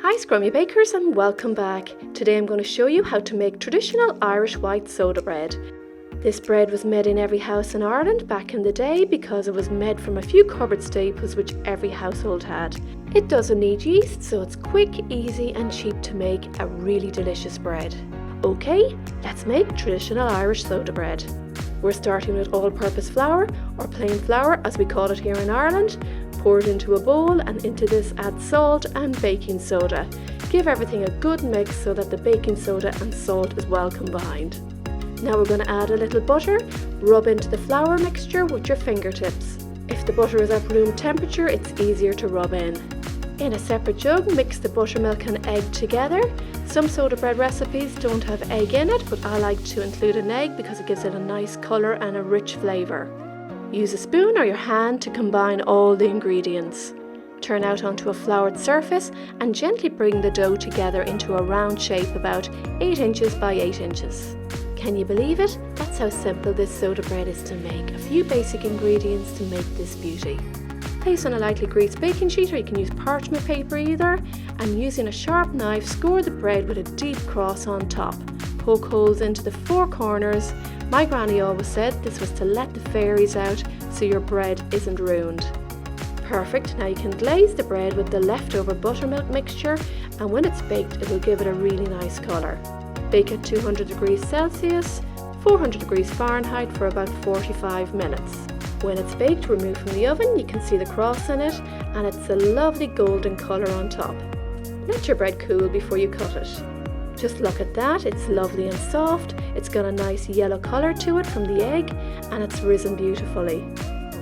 Hi Scrummy bakers and welcome back. Today I'm going to show you how to make traditional Irish white soda bread. This bread was made in every house in Ireland back in the day because it was made from a few cupboard staples which every household had. It doesn't need yeast, so it's quick, easy and cheap to make a really delicious bread. Okay, let's make traditional Irish soda bread. We're starting with all-purpose flour, or plain flour as we call it here in Ireland. Pour it into a bowl and into this add salt and baking soda. Give everything a good mix so that the baking soda and salt is well combined. Now we're going to add a little butter. Rub into the flour mixture with your fingertips. If the butter is at room temperature, it's easier to rub in. In a separate jug, mix the buttermilk and egg together. Some soda bread recipes don't have egg in it, but I like to include an egg because it gives it a nice colour and a rich flavour. Use a spoon or your hand to combine all the ingredients. Turn out onto a floured surface and gently bring the dough together into a round shape about 8 inches by 8 inches. Can you believe it? That's how simple this soda bread is to make. A few basic ingredients to make this beauty. Place on a lightly greased baking sheet, or you can use parchment paper either, and using a sharp knife score the bread with a deep cross on top. Poke holes into the 4 corners. My granny always said this was to let the fairies out so your bread isn't ruined. Perfect, now you can glaze the bread with the leftover buttermilk mixture, and when it's baked it will give it a really nice colour. Bake at 200 degrees Celsius, 400 degrees Fahrenheit for about 45 minutes. When it's baked, remove from the oven, you can see the cross in it and it's a lovely golden colour on top. Let your bread cool before you cut it. Just look at that, it's lovely and soft, it's got a nice yellow colour to it from the egg and it's risen beautifully.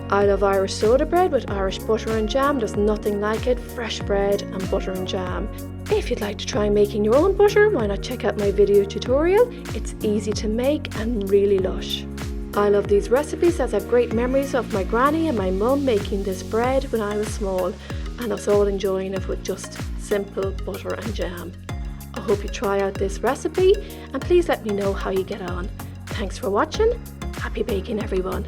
I love Irish soda bread with Irish butter and jam. There's nothing like it, fresh bread and butter and jam. If you'd like to try making your own butter, why not check out my video tutorial? It's easy to make and really lush. I love these recipes as I have great memories of my granny and my mum making this bread when I was small and us all enjoying it with just simple butter and jam. I hope you try out this recipe and please let me know how you get on. Thanks for watching. Happy baking everyone.